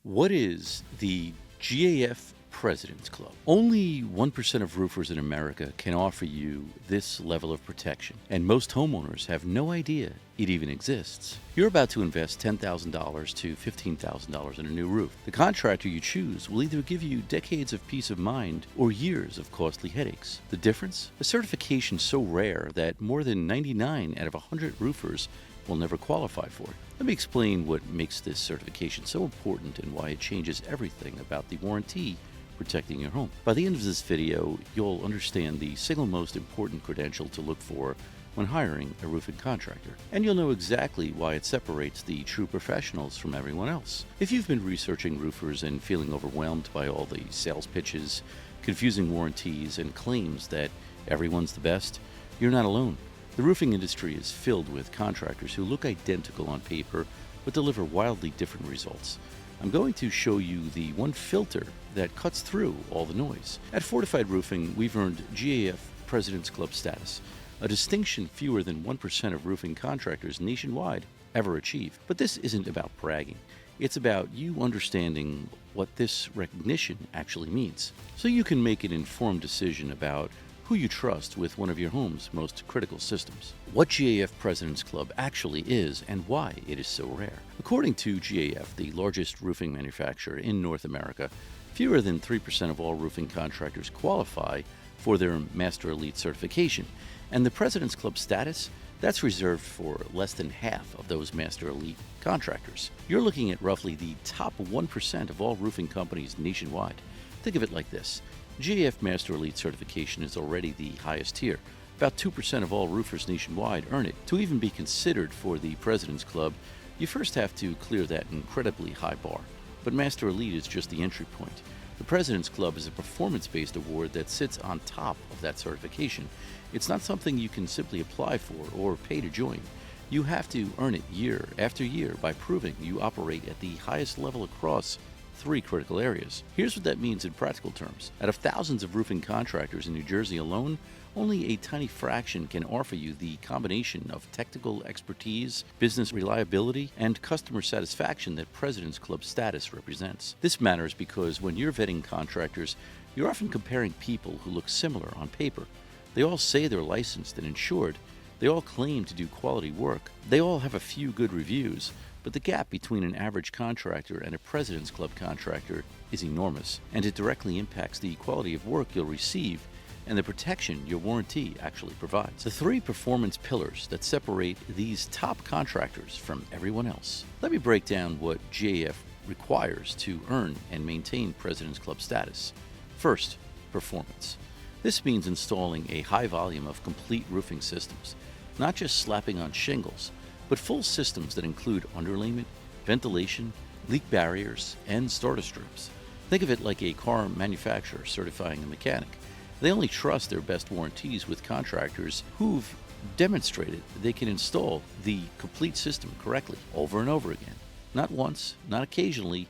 What is the GAF President's Club? Only 1% of roofers in America can offer you this level of protection, and most homeowners have no idea it even exists. You're about to invest $10,000 to $15,000 in a new roof. The contractor you choose will either give you decades of peace of mind or years of costly headaches. The difference? A certification so rare that more than 99 out of 100 roofers will never qualify for it. Let me explain what makes this certification so important and why it changes everything about the warranty protecting your home. By the end of this video, you'll understand the single most important credential to look for when hiring a roofing contractor, and you'll know exactly why it separates the true professionals from everyone else. If you've been researching roofers and feeling overwhelmed by all the sales pitches, confusing warranties, and claims that everyone's the best, you're not alone. The roofing industry is filled with contractors who look identical on paper but deliver wildly different results. I'm going to show you the one filter that cuts through all the noise. At Fortified Roofing, we've earned GAF President's Club status, a distinction fewer than 1% of roofing contractors nationwide ever achieve. But this isn't about bragging. It's about you understanding what this recognition actually means, so you can make an informed decision about who you trust with one of your home's most critical systems. What GAF President's Club actually is and why it is so rare. According to GAF, the largest roofing manufacturer in North America, fewer than 3% of all roofing contractors qualify for their Master Elite certification, and the President's Club status, that's reserved for less than half of those Master Elite contractors. You're looking at roughly the top 1% of all roofing companies nationwide. Think of it like this. GAF Master Elite certification is already the highest tier. About 2% of all roofers nationwide earn it. To even be considered for the President's Club, you first have to clear that incredibly high bar. But Master Elite is just the entry point. The President's Club is a performance-based award that sits on top of that certification. It's not something you can simply apply for or pay to join. You have to earn it year after year by proving you operate at the highest level across 3 critical areas. Here's what that means in practical terms. Out of thousands of roofing contractors in New Jersey alone, only a tiny fraction can offer you the combination of technical expertise, business reliability, and customer satisfaction that President's Club status represents. This matters because when you're vetting contractors, you're often comparing people who look similar on paper. They all say they're licensed and insured. They all claim to do quality work. They all have a few good reviews. But the gap between an average contractor and a President's Club contractor is enormous, and it directly impacts the quality of work you'll receive and the protection your warranty actually provides. The 3 performance pillars that separate these top contractors from everyone else. Let me break down what GAF requires to earn and maintain President's Club status. First, performance. This means installing a high volume of complete roofing systems, not just slapping on shingles, but full systems that include underlayment, ventilation, leak barriers, and starter strips. Think of it like a car manufacturer certifying a mechanic. They only trust their best warranties with contractors who've demonstrated they can install the complete system correctly over and over again. Not once, not occasionally,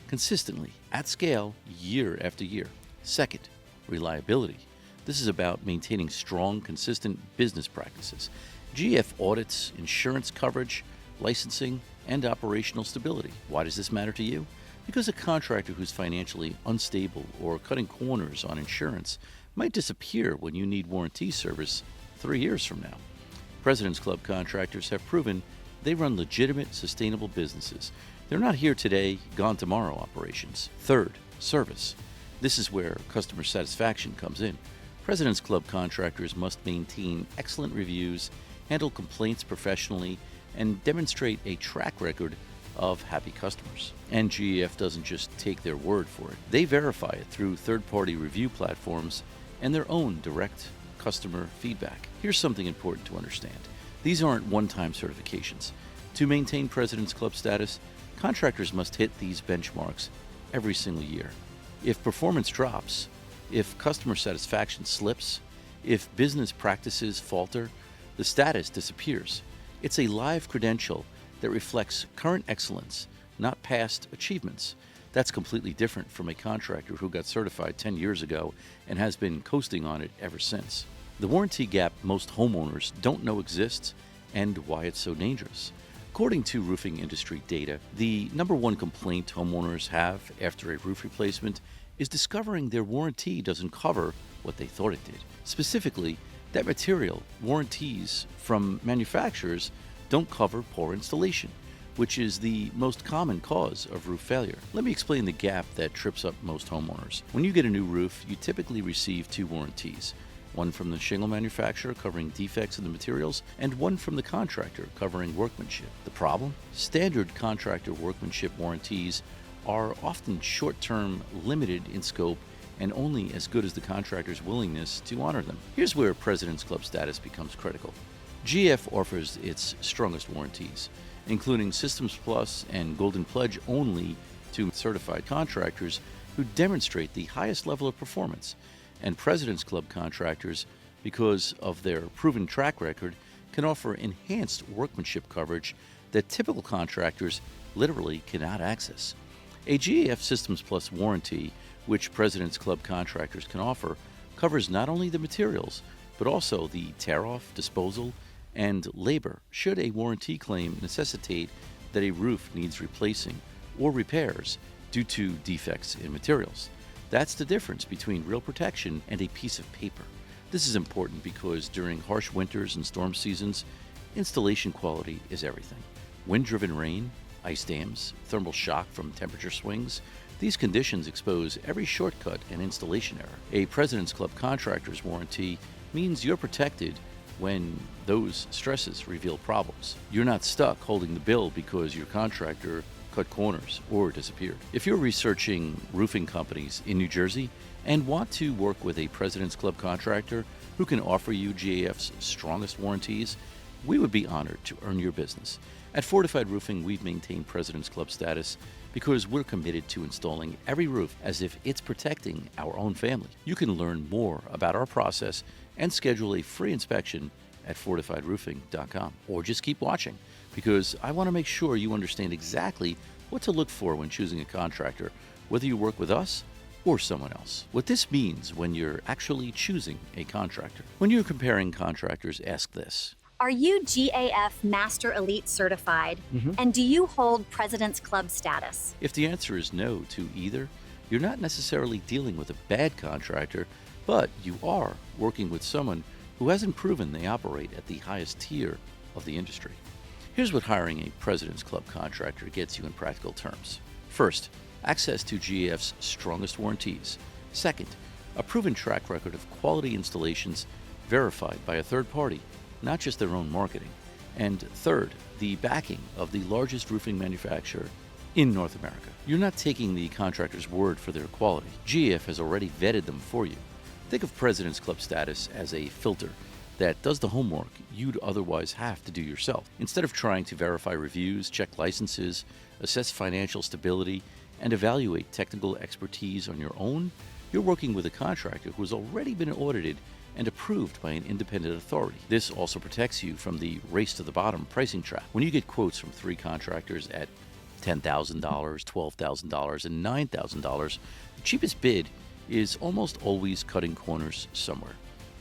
consistently, at scale, year after year. Second, reliability. This is about maintaining strong, consistent business practices. GAF audits insurance coverage, licensing, and operational stability. Why does this matter to you? Because a contractor who's financially unstable or cutting corners on insurance might disappear when you need warranty service 3 years from now. President's Club contractors have proven they run legitimate, sustainable businesses. They're not here today, gone tomorrow operations. Third, service. This is where customer satisfaction comes in. President's Club contractors must maintain excellent reviews, handle complaints professionally, and demonstrate a track record of happy customers. And GAF doesn't just take their word for it. They verify it through third-party review platforms and their own direct customer feedback. Here's something important to understand. These aren't one-time certifications. To maintain President's Club status, contractors must hit these benchmarks every single year. If performance drops, if customer satisfaction slips, if business practices falter, the status disappears. It's a live credential that reflects current excellence, not past achievements. That's completely different from a contractor who got certified 10 years ago and has been coasting on it ever since. The warranty gap most homeowners don't know exists and why it's so dangerous. According to roofing industry data, the number one complaint homeowners have after a roof replacement is discovering their warranty doesn't cover what they thought it did. Specifically, that material warranties from manufacturers don't cover poor installation, which is the most common cause of roof failure. Let me explain the gap that trips up most homeowners. When you get a new roof, you typically receive two warranties. One from the shingle manufacturer covering defects in the materials, and one from the contractor covering workmanship. The problem? Standard contractor workmanship warranties are often short-term, limited in scope, and only as good as the contractor's willingness to honor them. Here's where President's Club status becomes critical. GAF offers its strongest warranties, including Systems Plus and Golden Pledge only to certified contractors who demonstrate the highest level of performance. And President's Club contractors, because of their proven track record, can offer enhanced workmanship coverage that typical contractors literally cannot access. A GAF Systems Plus warranty, which President's Club contractors can offer, covers not only the materials, but also the tear-off, disposal, and labor should a warranty claim necessitate that a roof needs replacing or repairs due to defects in materials. That's the difference between real protection and a piece of paper. This is important because during harsh winters and storm seasons, installation quality is everything. Wind-driven rain, ice dams, thermal shock from temperature swings, these conditions expose every shortcut and installation error. A President's Club contractor's warranty means you're protected when those stresses reveal problems. You're not stuck holding the bill because your contractor cut corners or disappeared. If you're researching roofing companies in New Jersey and want to work with a President's Club contractor who can offer you GAF's strongest warranties, we would be honored to earn your business. At Fortified Roofing, we've maintained President's Club status because we're committed to installing every roof as if it's protecting our own family. You can learn more about our process and schedule a free inspection at fortifiedroofing.com. Or just keep watching, because I want to make sure you understand exactly what to look for when choosing a contractor, whether you work with us or someone else. What this means when you're actually choosing a contractor. When you're comparing contractors, ask this. Are you GAF Master Elite certified? And do you hold President's Club status? If the answer is no to either, you're not necessarily dealing with a bad contractor, but you are working with someone who hasn't proven they operate at the highest tier of the industry. Here's what hiring a President's Club contractor gets you in practical terms. First, access to GAF's strongest warranties. Second, a proven track record of quality installations verified by a third party, not just their own marketing. And third, the backing of the largest roofing manufacturer in North America. You're not taking the contractor's word for their quality. GAF has already vetted them for you. Think of President's Club status as a filter that does the homework you'd otherwise have to do yourself. Instead of trying to verify reviews, check licenses, assess financial stability, and evaluate technical expertise on your own, you're working with a contractor who has already been audited and approved by an independent authority. This also protects you from the race to the bottom pricing trap. When you get quotes from 3 contractors at $10,000, $12,000, and $9,000, the cheapest bid is almost always cutting corners somewhere.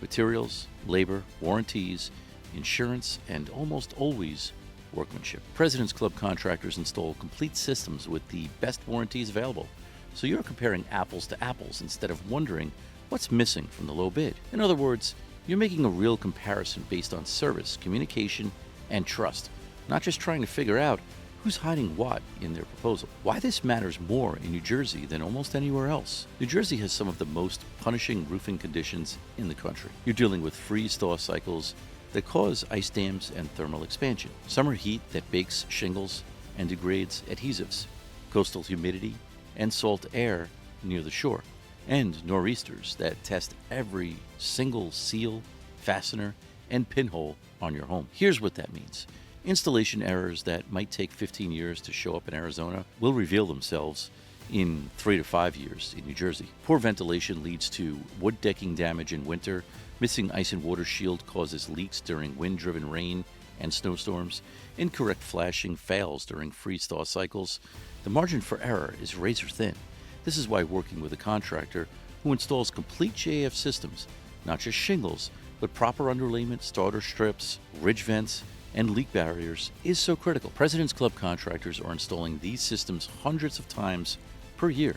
Materials, labor, warranties, insurance, and almost always workmanship. President's Club contractors install complete systems with the best warranties available, so you're comparing apples to apples instead of wondering what's missing from the low bid. In other words, you're making a real comparison based on service, communication, and trust, not just trying to figure out who's hiding what in their proposal. Why this matters more in New Jersey than almost anywhere else. New Jersey has some of the most punishing roofing conditions in the country. You're dealing with freeze-thaw cycles that cause ice dams and thermal expansion, summer heat that bakes shingles and degrades adhesives, coastal humidity and salt air near the shore, and nor'easters that test every single seal, fastener, and pinhole on your home. Here's what that means. Installation errors that might take 15 years to show up in Arizona will reveal themselves in 3 to 5 years in New Jersey. Poor ventilation leads to wood decking damage in winter. Missing ice and water shield causes leaks during wind-driven rain and snowstorms. Incorrect flashing fails during freeze-thaw cycles. The margin for error is razor thin. This is why working with a contractor who installs complete GAF systems, not just shingles, but proper underlayment, starter strips, ridge vents, and leak barriers is so critical. President's Club contractors are installing these systems hundreds of times per year.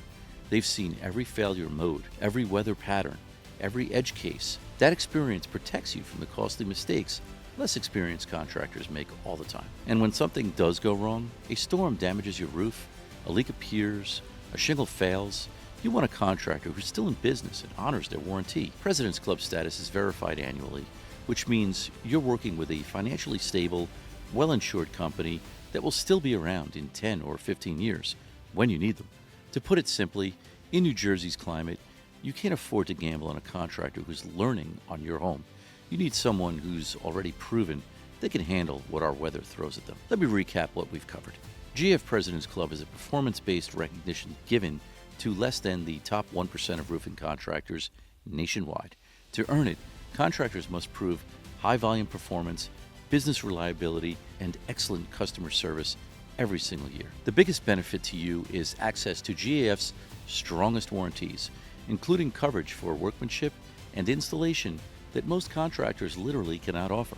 They've seen every failure mode, every weather pattern, every edge case. That experience protects you from the costly mistakes less experienced contractors make all the time. And when something does go wrong, a storm damages your roof, a leak appears, a shingle fails, you want a contractor who's still in business and honors their warranty. President's Club status is verified annually, which means you're working with a financially stable, well-insured company that will still be around in 10 or 15 years when you need them. To put it simply, in New Jersey's climate, you can't afford to gamble on a contractor who's learning on your home. You need someone who's already proven they can handle what our weather throws at them. Let me recap what we've covered. GAF President's Club is a performance-based recognition given to less than the top 1% of roofing contractors nationwide. To earn it, contractors must prove high-volume performance, business reliability, and excellent customer service every single year. The biggest benefit to you is access to GAF's strongest warranties, including coverage for workmanship and installation that most contractors literally cannot offer.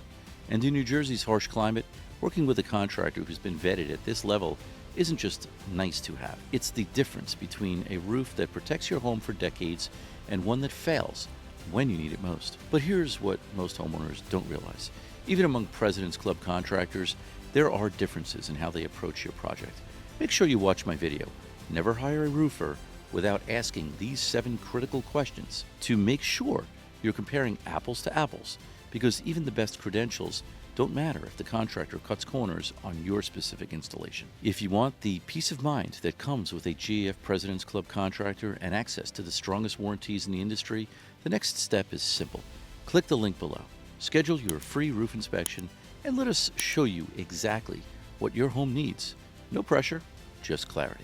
And in New Jersey's harsh climate, working with a contractor who's been vetted at this level isn't just nice to have. It's the difference between a roof that protects your home for decades and one that fails when you need it most. But here's what most homeowners don't realize. Even among President's Club contractors, there are differences in how they approach your project. Make sure you watch my video, Never Hire a Roofer Without Asking These 7 Critical Questions, to make sure you're comparing apples to apples, because even the best credentials don't matter if the contractor cuts corners on your specific installation. If you want the peace of mind that comes with a GAF President's Club contractor and access to the strongest warranties in the industry, the next step is simple. Click the link below, schedule your free roof inspection, and let us show you exactly what your home needs. No pressure, just clarity.